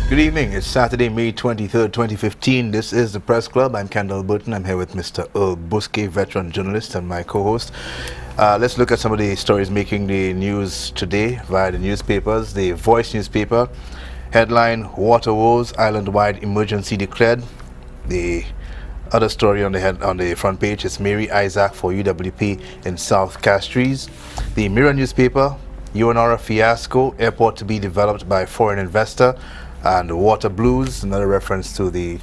Good evening. It's Saturday, May 23rd, 2015. This is the Press Club. I'm Kendall Burton. I'm here with Mr. Earl Busquet, veteran journalist, and my co-host. Let's look at some of the stories making the news today via the newspapers. The Voice newspaper, headline, Water Woes, Island-wide emergency declared. The other story on the front page is Mary Isaac for UWP in South Castries. The Mirror newspaper, UNRA fiasco, airport to be developed by foreign investor. And water blues, another reference to the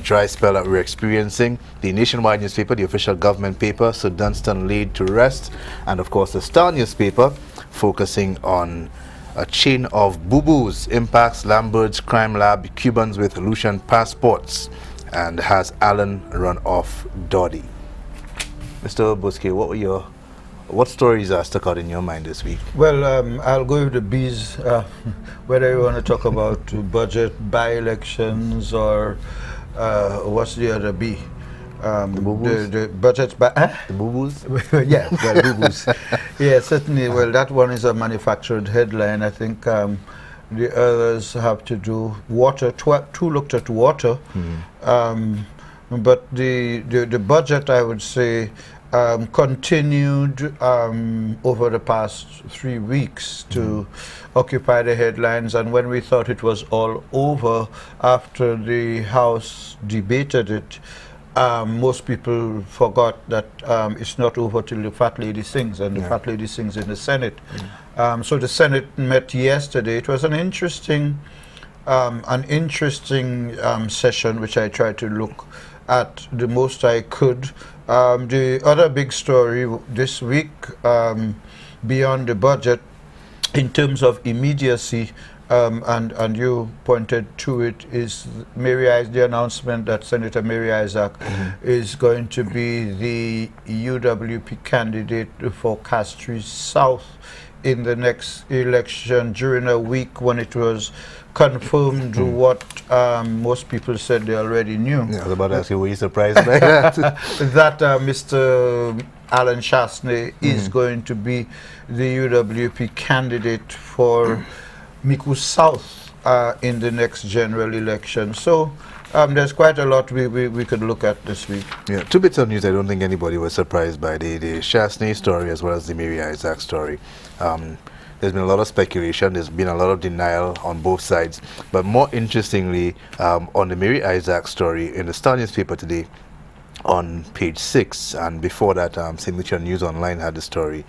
dry spell that we're experiencing. The Nationwide newspaper, the official government paper, Sir Dunstan laid to rest. And of course the Star newspaper, focusing on a chain of boo-boos, impacts Lambert's crime lab, Cubans with Lucian passports, and has Allen run off Doddy. Mr. Busquet, what stories are stuck out in your mind this week? Well, I'll go with the bees, whether you want to talk about budget, by-elections, or what's the other B? The boo-boos? The budget by... The boo-boos? Yeah, well, boo-boos. Yeah, certainly. Well, that one is a manufactured headline. I think the others have to do water. Two looked at water. But the budget, I would say, continued over the past 3 weeks to occupy the headlines, and when we thought it was all over after the House debated it, most people forgot that it's not over till the fat lady sings, and the fat lady sings in the Senate. So the Senate met yesterday. It was an interesting session, which I tried to look at the most I could. The other big story this week, beyond the budget, in terms of immediacy, and you pointed to it, is the announcement that Senator Mary Isaac is going to be the UWP candidate for Castries South in the next election, during a week when it was confirmed what most people said they already knew. Yeah, I was about to ask you, were you surprised by that? That Mr. Alan Chasney is going to be the UWP candidate for Micoud South in the next general election. So there's quite a lot we could look at this week. Yeah, two bits of news I don't think anybody was surprised by. The Chasney story as well as the Mary Isaac story. There's been a lot of speculation, there's been a lot of denial on both sides. But more interestingly, on the Mary Isaac story, in the Star newspaper today, on page 6, and before that, Signature News Online had the story,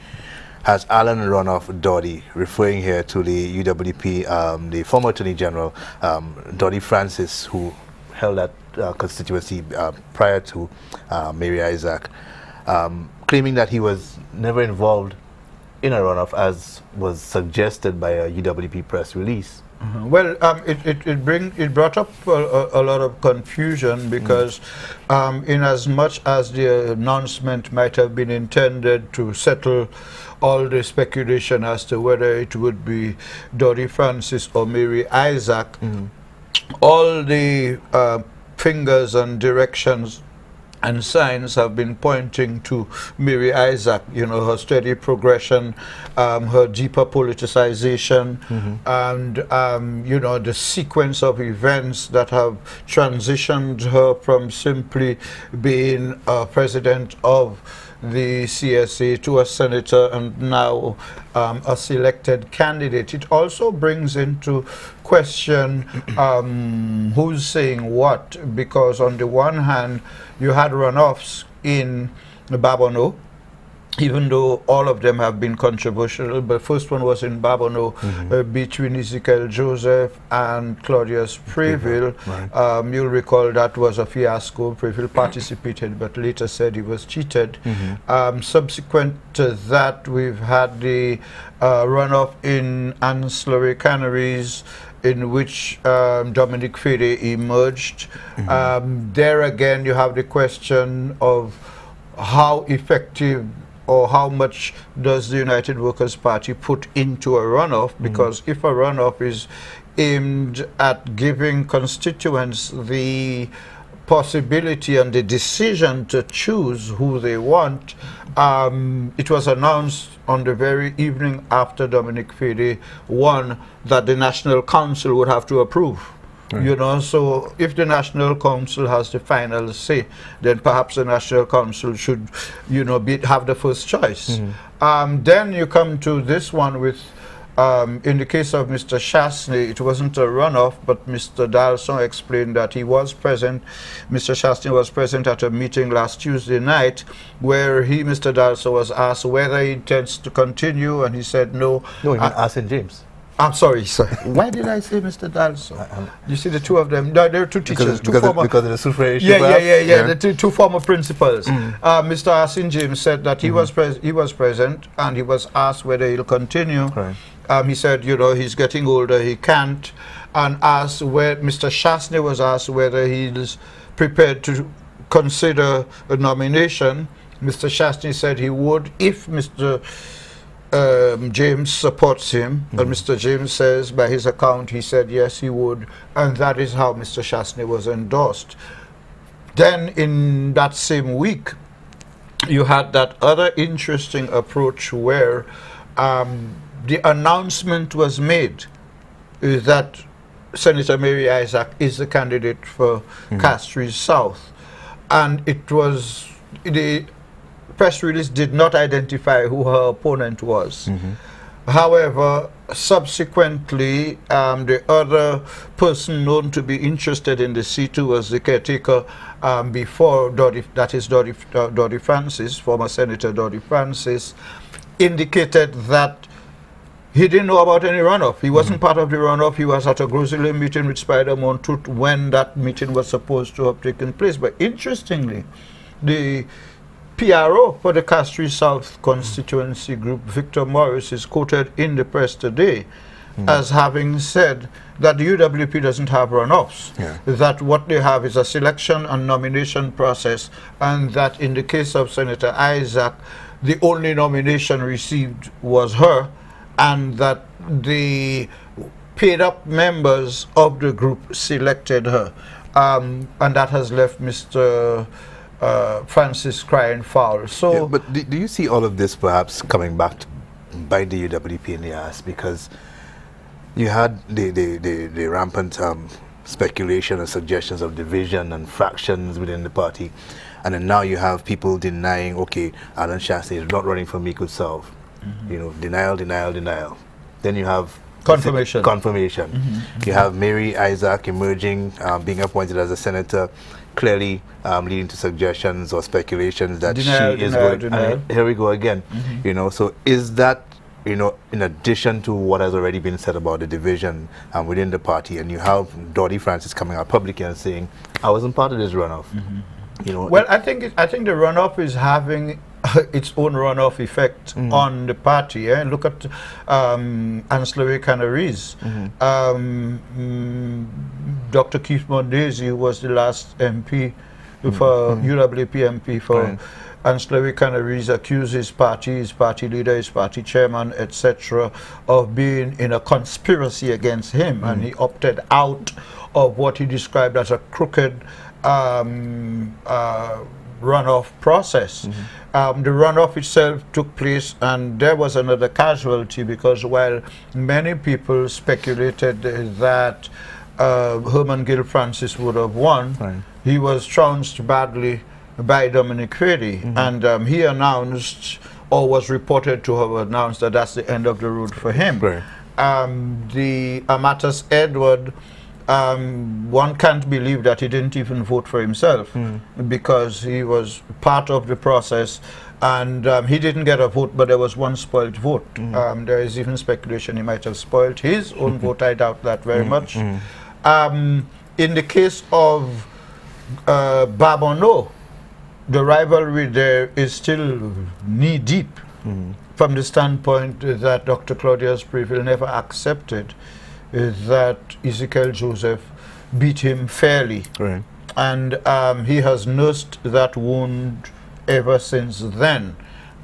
has Allen run off Doddy, referring here to the UWP, the former Attorney General, Doddy Francis, who held that constituency prior to Mary Isaac, claiming that he was never involved in a runoff, as was suggested by a UWP press release. Well, it brought up a lot of confusion, because in as much as the announcement might have been intended to settle all the speculation as to whether it would be Doddy Francis or Mary Isaac, all the fingers and directions and signs have been pointing to Mary Isaac, you know, her steady progression, her deeper politicization, and, you know, the sequence of events that have transitioned her from simply being a president of the CSA to a senator and now a selected candidate. It also brings into question who's saying what, because on the one hand you had runoffs in Babono, even though all of them have been controversial. But the first one was in Babono, between Ezekiel Joseph and Claudius Preville. Right. You'll recall that was a fiasco. Preville participated but later said he was cheated. Subsequent to that, we've had the runoff in Ancillary Canaries, in which Dominic Fede emerged. There again, you have the question of how effective or how much does the United Workers' Party put into a runoff, because if a runoff is aimed at giving constituents the possibility and the decision to choose who they want, it was announced on the very evening after Dominic Fede won that the National Council would have to approve. Right. You know, so if the National Council has the final say, then perhaps the National Council should, you know, have the first choice. Then you come to this one with, in the case of Mr. Shastney, it wasn't a runoff, but Mr. Dalson explained that he was present. Mr. Shastney was present at a meeting last Tuesday night where Mr. Dalson, was asked whether he intends to continue, and he said no. No, you mean Arsene James. I'm sorry, sir. Why did I say Mr. Dalson? You see the two of them, there are two teachers. Because of the suffrage. Yeah, the two former principals. Mr. Arsene James said that he was present, and he was asked whether he'll continue. Right. He said, you know, he's getting older, he can't. And asked where Mr. Shastney was asked whether he's prepared to consider a nomination. Mr. Shastney said he would if Mr. James supports him, and Mr. James says, by his account, he said yes, he would, and that is how Mr. Shastney was endorsed. Then in that same week, you had that other interesting approach where the announcement was made that Senator Mary Isaac is the candidate for Castries South, and it was the press release did not identify who her opponent was. However, subsequently, the other person known to be interested in the C2 was the caretaker before Doddy, that is Doddy Francis, former Senator Doddy Francis, indicated that he didn't know about any runoff. He wasn't part of the runoff. He was at a Groseley meeting with Spider Montoot when that meeting was supposed to have taken place. But interestingly, the PRO for the Castries South constituency group, Victor Morris, is quoted in the press today as having said that the UWP doesn't have runoffs, that what they have is a selection and nomination process, and that in the case of Senator Isaac, the only nomination received was her, and that the paid up members of the group selected her, and that has left Mr. Francis crying foul. So, but do you see all of this perhaps coming back to bite the UWP in the ass? Because you had the rampant speculation and suggestions of division and fractions within the party, and then now you have people denying, okay, Alan Shastney is not running for Micoud South. You know, denial. Then you have confirmation. You have Mary Isaac emerging, being appointed as a senator, clearly leading to suggestions or speculations that she is going. And here we go again. You know, so is that, you know, in addition to what has already been said about the division within the party, and you have Doddy Francis coming out publicly and saying, "I wasn't part of this runoff." You know. Well, I think the runoff is having its own runoff effect on the party. Look at Ancillary Canaries. Dr. Keith Mondesi, who was the last MP for UWP MP for Ancillary Canaries, accused his party leader, his party chairman, etc., of being in a conspiracy against him, and he opted out of what he described as a crooked runoff process. The runoff itself took place, and there was another casualty, because while many people speculated that Herman Gill Francis would have won, he was trounced badly by Dominic Fady, and he announced, or was reported to have announced, that that's the end of the road for him. The Amatus Edward, one can't believe that he didn't even vote for himself, because he was part of the process, and he didn't get a vote, but there was one spoiled vote. There is even speculation he might have spoiled his own vote. I doubt that very much. In the case of Babono, the rivalry there is still knee-deep, from the standpoint that Dr. Claudius Preville never accepted that Ezekiel Joseph beat him fairly. And he has nursed that wound ever since then.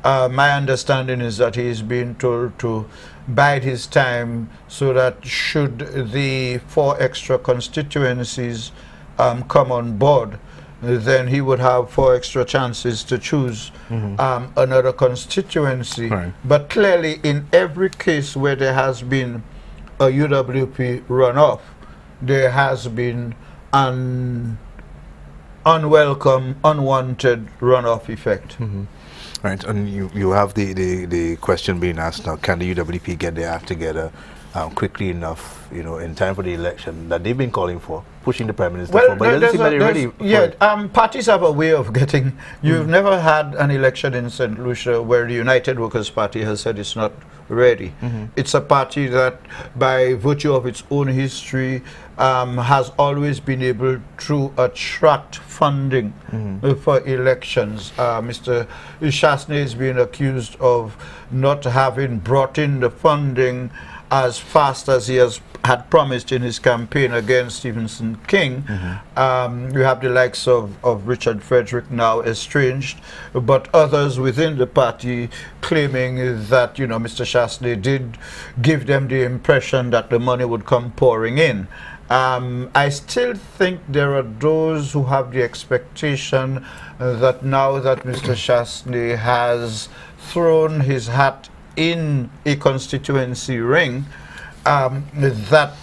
My understanding is that he is being told to bide his time, so that should the 4 extra constituencies come on board, then he would have 4 extra chances to choose another constituency. But clearly, in every case where there has been a UWP runoff, there has been an unwelcome, unwanted runoff effect. Right, and you have the question being asked now, can the UWP get their act together quickly enough, you know, in time for the election that they've been calling for, pushing the Prime Minister for, but it doesn't seem that they're ready for it. Parties have a way of getting, you've never had an election in St. Lucia where the United Workers' Party has said it's not ready. It's a party that, by virtue of its own history, has always been able to attract funding for elections. Mr. Shastney is being accused of not having brought in the funding as fast as he had promised in his campaign against Stephenson King. You have the likes of Richard Frederick, now estranged, but others within the party claiming that, you know, Mr. Shastney did give them the impression that the money would come pouring in. I still think there are those who have the expectation that now that Mr. Shastney has thrown his hat in a constituency ring, that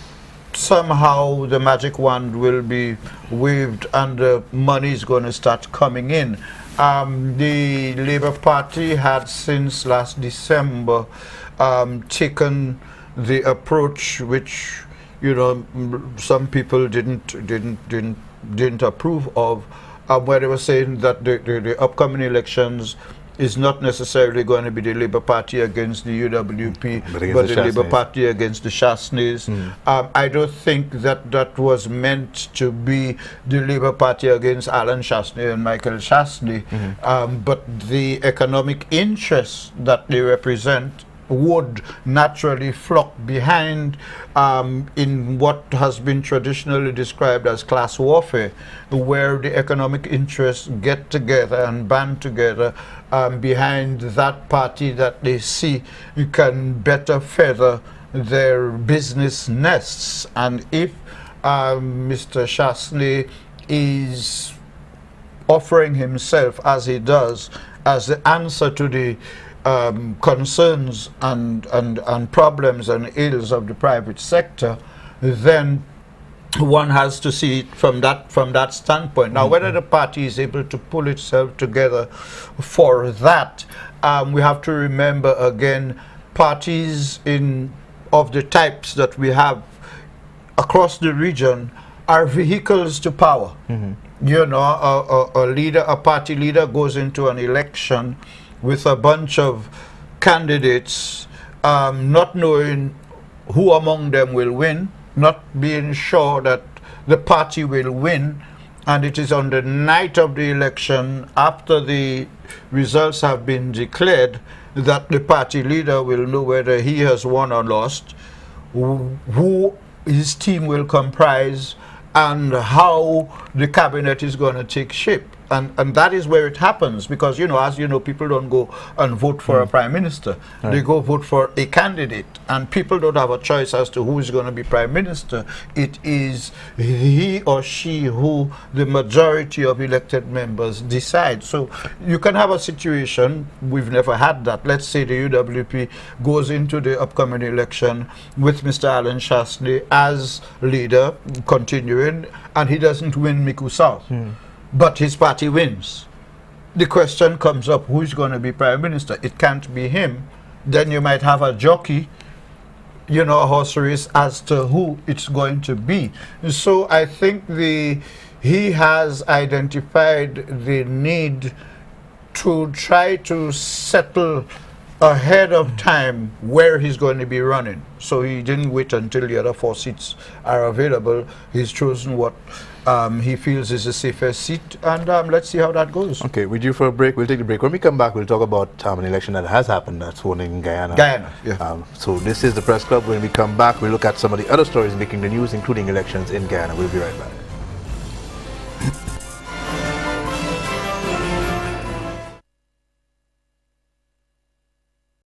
somehow the magic wand will be waved and the money is going to start coming in. The Labour Party had since last December taken the approach which, you know, some people didn't approve of, where they were saying that the upcoming elections is not necessarily going to be the Labour Party against the UWP, but the Labour Party against the Shastneys. I don't think that that was meant to be the Labour Party against Alan Shastney and Michael Shastney, but the economic interests that they represent would naturally flock behind in what has been traditionally described as class warfare, where the economic interests get together and band together behind that party that they see can better feather their business nests. And if Mr. Shastney is offering himself, as he does, as the answer to the concerns and problems and ills of the private sector, then one has to see it from that standpoint. Now, whether the party is able to pull itself together for that, we have to remember again, parties of the types that we have across the region are vehicles to power. You know, a party leader goes into an election with a bunch of candidates, not knowing who among them will win, not being sure that the party will win, and it is on the night of the election, after the results have been declared, that the party leader will know whether he has won or lost, who his team will comprise, and how the cabinet is going to take shape. And that is where it happens, because, you know, as you know, people don't go and vote for a prime minister. They go vote for a candidate, and people don't have a choice as to who is going to be prime minister. It is he or she who the majority of elected members decide. So you can have a situation, we've never had that. Let's say the UWP goes into the upcoming election with Mr. Alan Shastney as leader, continuing, and he doesn't win Miku South. But his party wins. The question comes up, who's going to be prime minister? It can't be him. Then you might have a jockey, you know, a horse race as to who it's going to be. So I think he has identified the need to try to settle ahead of time where he's going to be running. So he didn't wait until the other 4 seats are available. He's chosen what he feels is the safest seat, and let's see how that goes. Okay, we're due for a break. We'll take the break. When we come back, we'll talk about an election that has happened, that's one in Guyana. Yeah. So this is the Press Club. When we come back, we'll look at some of the other stories making the news, including elections in Guyana. We'll be right back.